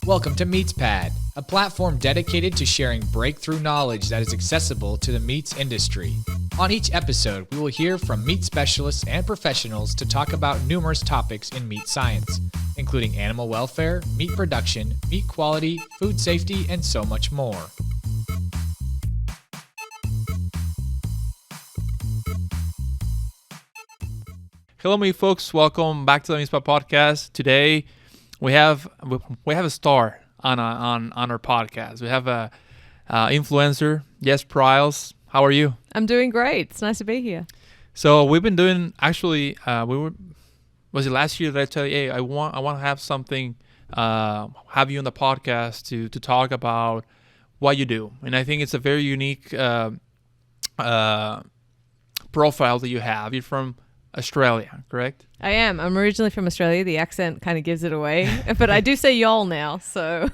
Welcome to MeatsPad, a platform dedicated to sharing breakthrough knowledge that is accessible to the meats industry. On each episode, we will hear from meat specialists and professionals to talk about numerous topics in meat science, including animal welfare, meat production, meat quality, food safety, and so much more. Hello, me folks. Welcome back to the MeatsPad podcast. Today, we have a star on our podcast. We have a influencer, Jess Pryles. How are you? I'm doing great. It's nice to be here. So we've been doing was it last year that I tell you, hey, I want to have something, have you on the podcast to talk about what you do, and I think it's a very unique profile that you have. You're from Australia, correct? I am. I'm originally from Australia. The accent kind of gives it away, but I do say y'all now. So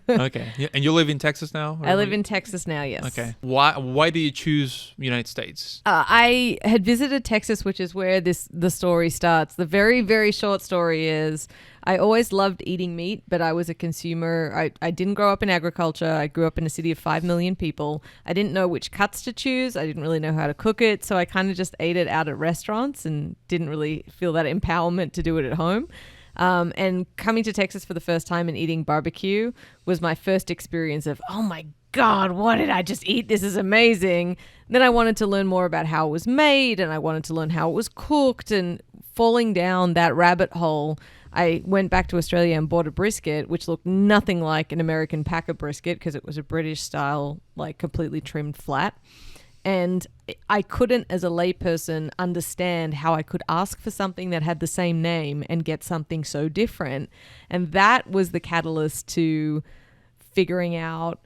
okay, and you live in Texas now? I live in Texas now. Yes. Okay. Why do you choose United States? I had visited Texas, which is where the story starts. The very, very short story is I always loved eating meat, but I was a consumer. I didn't grow up in agriculture. I grew up in a city of 5 million people. I didn't know which cuts to choose. I didn't really know how to cook it. So I kind of just ate it out at restaurants and didn't really feel that empowerment to do it at home. And coming to Texas for the first time and eating barbecue was my first experience of, oh my God, what did I just eat? This is amazing. Then I wanted to learn more about how it was made, and I wanted to learn how it was cooked, and falling down that rabbit hole, I went back to Australia and bought a brisket, which looked nothing like an American packer brisket because it was a British style, like completely trimmed flat. And I couldn't, as a layperson, understand how I could ask for something that had the same name and get something so different. And that was the catalyst to figuring out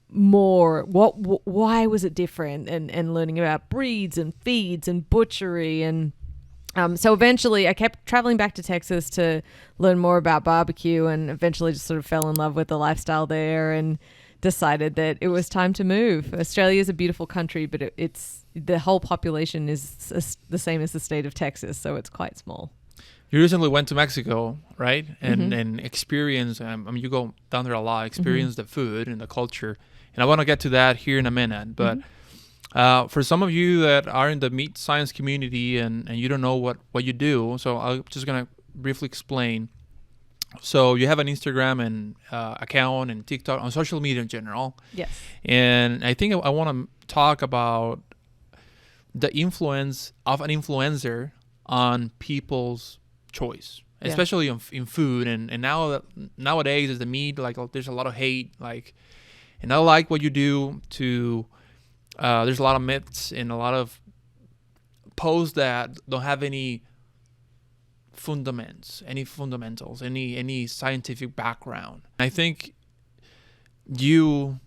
more why was it different, and learning about breeds and feeds and butchery. And so eventually I kept traveling back to Texas to learn more about barbecue, and eventually just sort of fell in love with the lifestyle there and decided that it was time to move. Australia is a beautiful country, but it's the whole population is the same as the state of Texas, so it's quite small. You recently went to Mexico, right? And experience, you go down there a lot, experience the food and the culture. And I want to get to that here in a minute. But for some of you that are in the meat science community and you don't know what you do, so I'm just going to briefly explain. So you have an Instagram and account and TikTok, on social media in general. Yes. And I think I want to talk about the influence of an influencer on people's choice, especially in food. And nowadays, as the meat, like there's a lot of hate. And I like what you do to. There's a lot of myths and a lot of posts that don't have any fundamentals, any scientific background. I think you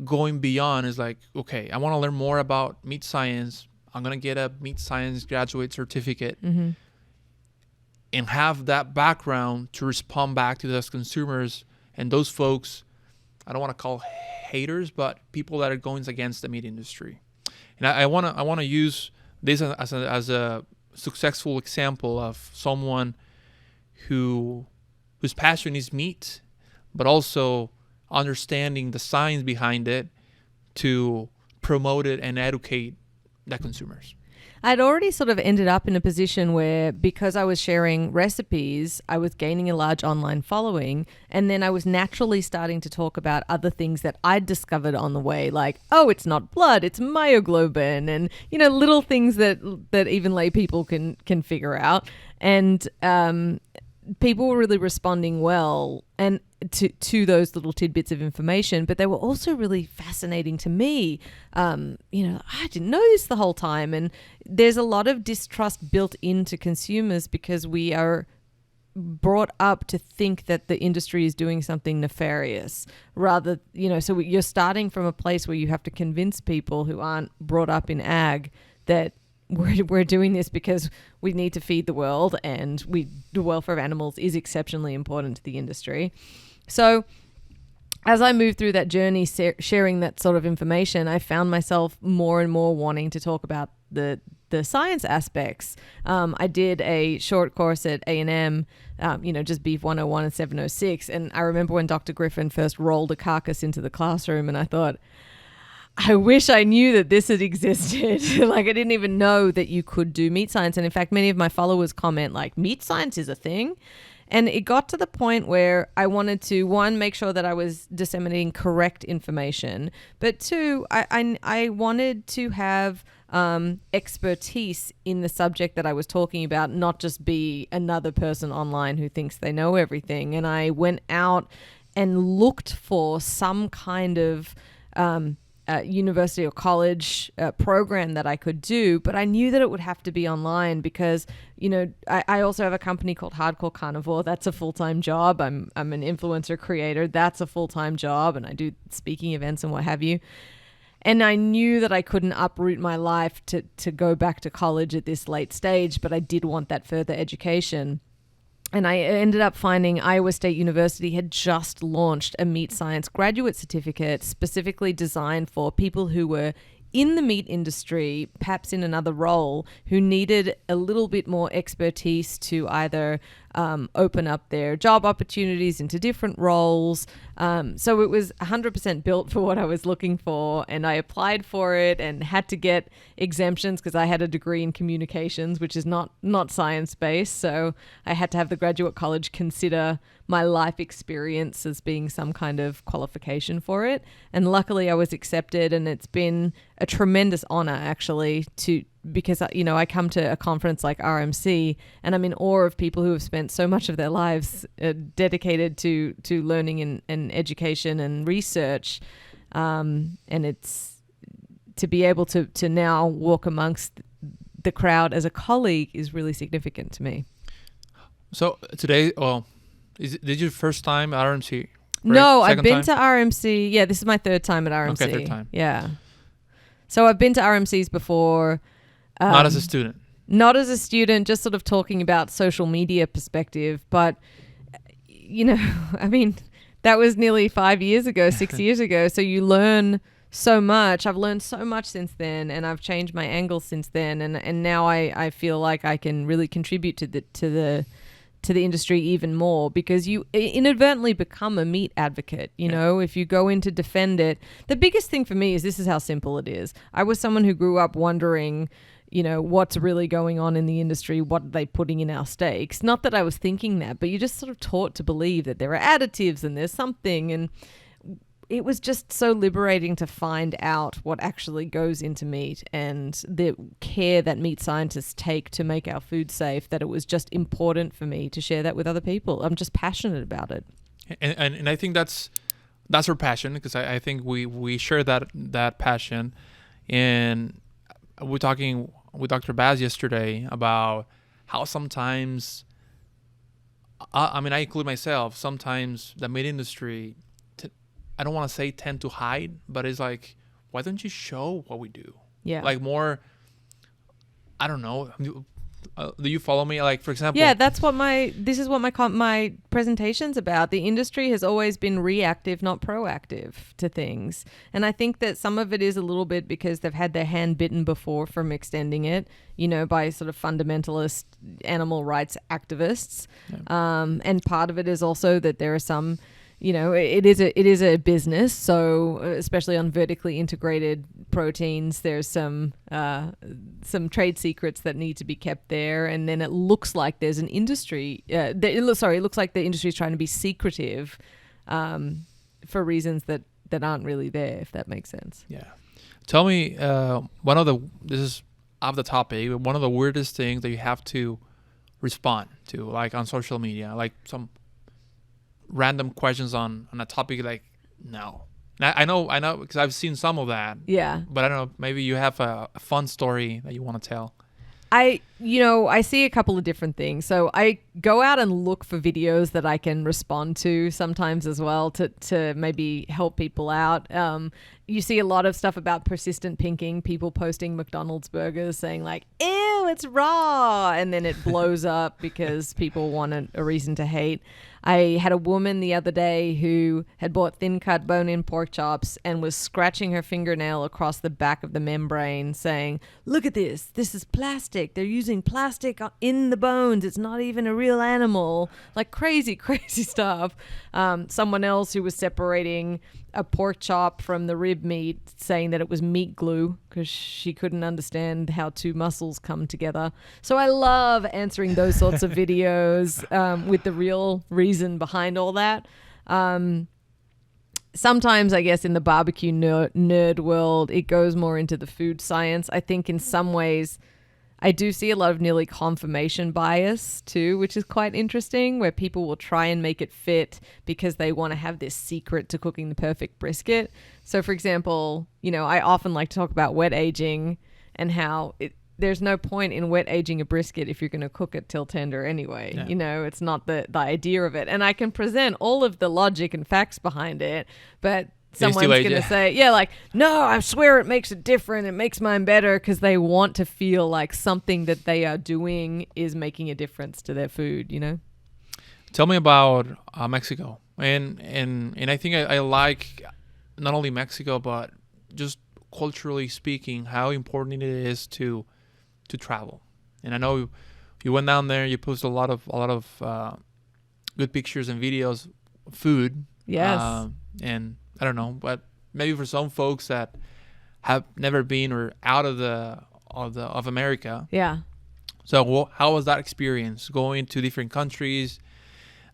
going beyond is like, okay, I want to learn more about meat science. I'm going to get a meat science graduate certificate and have that background to respond back to those consumers and those folks. I don't want to call haters, but people that are going against the meat industry. And I want to use this as a successful example of someone whose passion is meat, but also understanding the science behind it to promote it and educate the consumers. I'd already sort of ended up in a position where, because I was sharing recipes, I was gaining a large online following, and then I was naturally starting to talk about other things that I'd discovered on the way, like, oh, it's not blood, it's myoglobin, and little things that even lay people can figure out. And people were really responding well and to those little tidbits of information, but they were also really fascinating to me. I didn't know this the whole time, and there's a lot of distrust built into consumers because we are brought up to think that the industry is doing something nefarious rather, so you're starting from a place where you have to convince people who aren't brought up in ag that we're doing this because we need to feed the world, and the welfare of animals is exceptionally important to the industry. So as I moved through that journey, sharing that sort of information, I found myself more and more wanting to talk about the the science aspects. I did a short course at A&M, just Beef 101 and 706. And I remember when Dr. Griffin first rolled a carcass into the classroom, and I thought, I wish I knew that this had existed. Like, I didn't even know that you could do meat science. And in fact, many of my followers comment like, meat science is a thing. And it got to the point where I wanted to, one, make sure that I was disseminating correct information. But two, I wanted to have expertise in the subject that I was talking about, not just be another person online who thinks they know everything. And I went out and looked for some kind of university or college program that I could do, but I knew that it would have to be online because, I also have a company called Hardcore Carnivore. That's a full-time job. I'm an influencer creator. That's a full-time job, and I do speaking events and what have you. And I knew that I couldn't uproot my life to go back to college at this late stage, but I did want that further education. And I ended up finding Iowa State University had just launched a meat science graduate certificate specifically designed for people who were in the meat industry, perhaps in another role, who needed a little bit more expertise to either open up their job opportunities into different roles. So it was 100% built for what I was looking for, and I applied for it and had to get exemptions because I had a degree in communications, which is not science-based. So I had to have the graduate college consider my life experience as being some kind of qualification for it. And luckily I was accepted, and it's been a tremendous honor actually because I come to a conference like RMC and I'm in awe of people who have spent so much of their lives dedicated to learning and education and research. And it's to be able to now walk amongst the crowd as a colleague is really significant to me. So today, did you first time at RMC? Right? No, Second I've been time? to RMC. Yeah, this is my third time at RMC. Okay, third time. Yeah. So I've been to RMCs before. Not as a student. Not as a student, just sort of talking about social media perspective. But, that was nearly 5 years ago, 6 years ago. So you learn so much. I've learned so much since then, and I've changed my angle since then. And now I feel like I can really contribute to the industry even more because you inadvertently become a meat advocate. If you go in to defend it, the biggest thing for me is this is how simple it is. I was someone who grew up wondering, what's really going on in the industry? What are they putting in our steaks? Not that I was thinking that, but you're just sort of taught to believe that there are additives and there's something. And it was just so liberating to find out what actually goes into meat and the care that meat scientists take to make our food safe, that it was just important for me to share that with other people. I'm just passionate about it. And I think that's our passion, because I think we share that passion. And we're talking with Dr. Baz yesterday about how sometimes, I include myself, sometimes the meat industry, I don't want to say tend to hide, but it's like, why don't you show what we do? Yeah. Like more, I don't know. Do you follow me? Like, for example. Yeah, that's what this is what my presentation's about. The industry has always been reactive, not proactive to things. And I think that some of it is a little bit because they've had their hand bitten before from extending it, by sort of fundamentalist animal rights activists. Yeah. And part of it is also that there are some, it is a business. So especially on vertically integrated proteins, there's some trade secrets that need to be kept there. And then it looks like there's an industry. It looks like the industry is trying to be secretive for reasons that aren't really there, if that makes sense. Yeah. Tell me, this is off the topic, but one of the weirdest things that you have to respond to, like on social media, like some random questions on a topic, like, no. I know because I've seen some of that. Yeah. But I don't know, maybe you have a fun story that you want to tell. I see a couple of different things. So I go out and look for videos that I can respond to sometimes as well to maybe help people out. You see a lot of stuff about persistent pinking, people posting McDonald's burgers saying like, ew, it's raw. And then it blows up because people want a reason to hate. I had a woman the other day who had bought thin cut bone-in pork chops and was scratching her fingernail across the back of the membrane saying, look at this. This is plastic. They're using plastic in the bones. It's not even a real animal. Like crazy, crazy stuff. Someone else who was separating a pork chop from the rib meat saying that it was meat glue because she couldn't understand how two muscles come together. So I love answering those sorts of videos with the real reason behind all that. Sometimes, I guess, in the barbecue nerd world, it goes more into the food science. I think in some ways I do see a lot of nearly confirmation bias too, which is quite interesting, where people will try and make it fit because they want to have this secret to cooking the perfect brisket. So, for example, I often like to talk about wet aging and how there's no point in wet aging a brisket if you're going to cook it till tender anyway. Yeah. It's not the idea of it. And I can present all of the logic and facts behind it, but someone's going to say, no, I swear it makes it different. It makes mine better, because they want to feel like something that they are doing is making a difference to their food, Tell me about Mexico. And I think I like not only Mexico, but just culturally speaking, how important it is to travel. And I know you went down there, you posted a lot of good pictures and videos of food. Yes. And I don't know, but maybe for some folks that have never been or out of America. Yeah. So how was that experience going to different countries,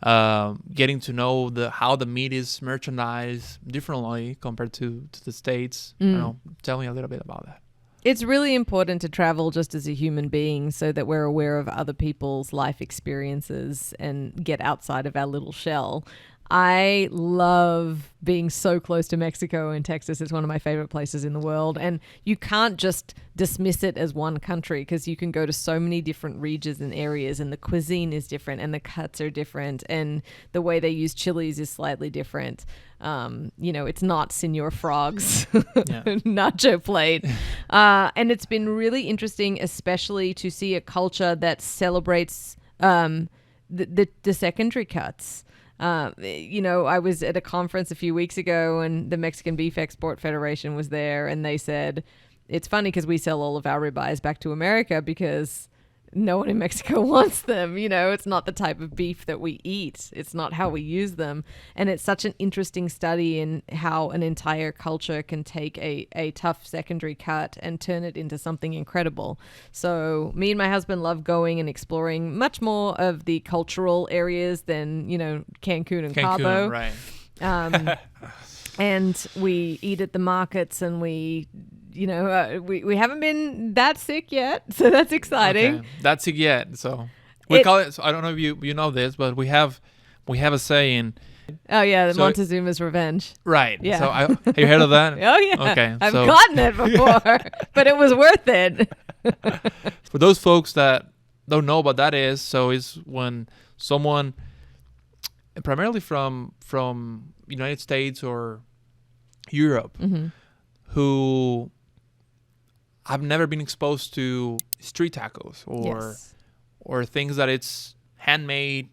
getting to know how the meat is merchandised differently compared to the States? I don't know. Tell me a little bit about that. It's really important to travel just as a human being so that we're aware of other people's life experiences and get outside of our little shell. I love being so close to Mexico and Texas. It's one of my favorite places in the world. And you can't just dismiss it as one country, because you can go to so many different regions and areas, and the cuisine is different and the cuts are different and the way they use chilies is slightly different. It's not Senor Frog's nacho plate. And it's been really interesting, especially to see a culture that celebrates the secondary cuts. I was at a conference a few weeks ago and the Mexican Beef Export Federation was there, and they said, it's funny because we sell all of our ribeyes back to America because no one in Mexico wants them. It's not the type of beef that we eat. It's not how we use them. And it's such an interesting study in how an entire culture can take a tough secondary cut and turn it into something incredible. So me and my husband love going and exploring much more of the cultural areas than, Cancun and Cabo. Right. And we eat at the markets, and we haven't been that sick yet, so that's exciting. Okay. That sick yet, so we call it. So I don't know if you know this, but we have a saying. Oh yeah, Montezuma's Revenge. Right. Yeah. So have you heard of that? Oh yeah. Okay. I've gotten it before, but it was worth it. For those folks that don't know what that is, so it's when someone, primarily from United States or Europe, who have never been exposed to street tacos or things that it's handmade,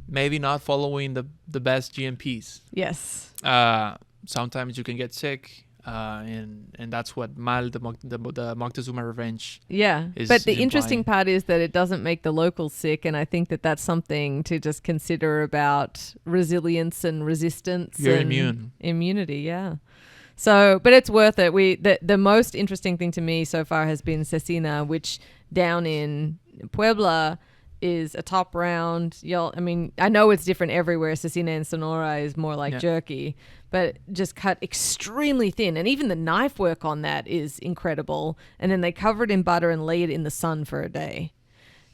maybe not following the best GMPs. Yes. Sometimes you can get sick, and that's what the Moctezuma Revenge. Yeah, but the interesting part is that it doesn't make the locals sick, and I think that that's something to just consider about resilience and resistance. You're and immune. Immunity, yeah. So, but it's worth it. The most interesting thing to me so far has been cecina, which down in Puebla is a top round. I know it's different everywhere. Cecina in Sonora is more like jerky, but just cut extremely thin. And even the knife work on that is incredible. And then they cover it in butter and lay it in the sun for a day,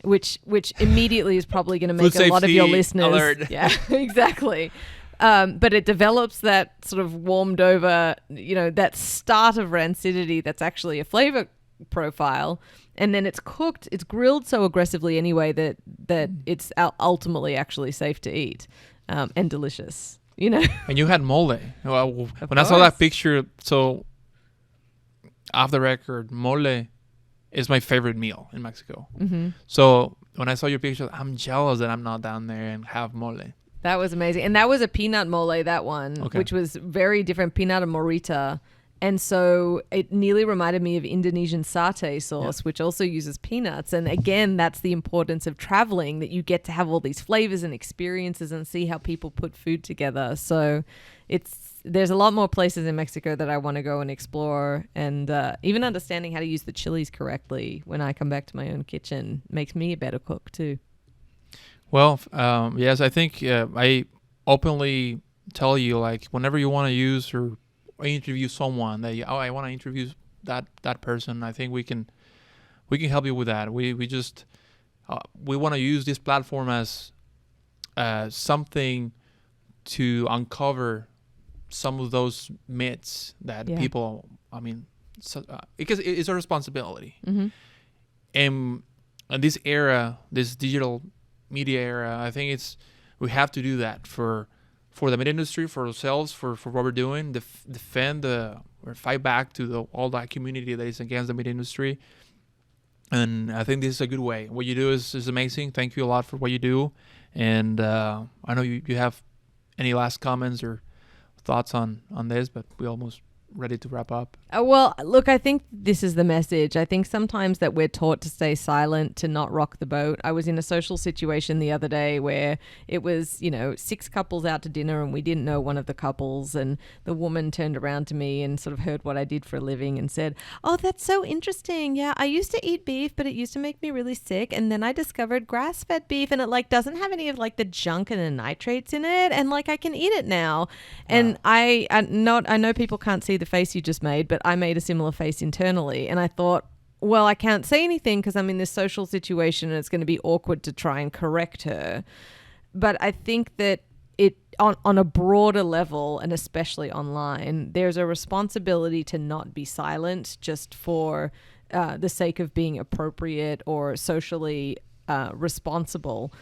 which immediately is probably going to make a lot of your listeners. Alert. Yeah, exactly. But it develops that sort of warmed over, that start of rancidity that's actually a flavor profile. and then it's cooked, it's grilled so aggressively anyway that it's ultimately actually safe to eat, and delicious, you know. And you had mole. Well, when I saw course. that picture, so off the record, mole is my favorite meal in Mexico. Mm-hmm. So when I saw your picture, I'm jealous that I'm not down there and have mole. That was amazing. And that was a peanut mole, that one, Okay. which was very different, peanut and morita. And so it nearly reminded me of Indonesian satay sauce, which also uses peanuts. And again, that's the importance of traveling, that you get to have all these flavors and experiences and see how people put food together. So there's a lot more places in Mexico that I want to go and explore. And even understanding how to use the chilies correctly when I come back to my own kitchen makes me a better cook too. Well, yes, I think I openly tell you, like, whenever you want to use or interview someone that I want to interview that person, I think we can help you with that. We just we want to use this platform as something to uncover some of those myths that people, I mean, because it's a responsibility. Mm-hmm. And in this era, this digital media era, I think we have to do that for the meat industry, for ourselves, for what we're doing, defend or fight back to all that community that is against the meat industry. And I think this is a good way. What you do is amazing. Thank you a lot for what you do. And I know you have any last comments or thoughts on this, but we're almost ready to wrap up. Well, look, I think this is the message. I think sometimes that we're taught to stay silent, to not rock the boat. I was in a social situation the other day where it was, 6 couples out to dinner and we didn't know one of the couples, and the woman turned around to me and sort of heard what I did for a living and said, "Oh, that's so interesting. Yeah, I used to eat beef, but it used to make me really sick, and then I discovered grass-fed beef and it doesn't have any of the junk and the nitrates in it, and I can eat it now." Wow. And I know people can't see the face you just made, but I made a similar face internally, and I thought, well, I can't say anything because I'm in this social situation and it's going to be awkward to try and correct her. But I think that it on a broader level, and especially online, there's a responsibility to not be silent just for the sake of being appropriate or socially responsible,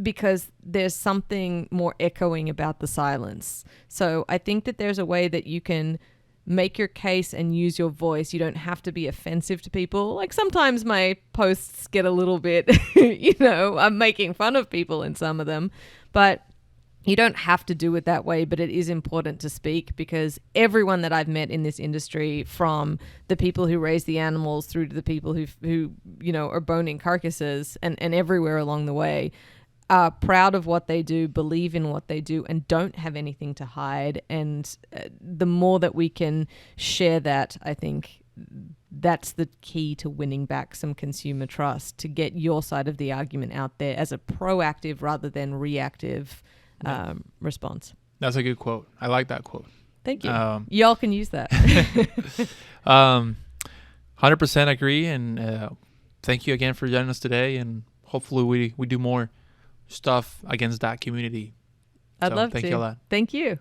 because there's something more echoing about the silence. So I think that there's a way that you can make your case and use your voice. You don't have to be offensive to people. Sometimes my posts get a little bit, I'm making fun of people in some of them, but you don't have to do it that way. But it is important to speak, because everyone that I've met in this industry, from the people who raise the animals through to the people who are boning carcasses and everywhere along the way, are proud of what they do, believe in what they do, and don't have anything to hide. And the more that we can share that, I think that's the key to winning back some consumer trust, to get your side of the argument out there as a proactive rather than reactive response. That's a good quote. I like that quote. Thank you. Y'all can use that. 100% agree. And thank you again for joining us today. And hopefully we do more stuff against that community. I'd love to. Thank you a lot. Thank you.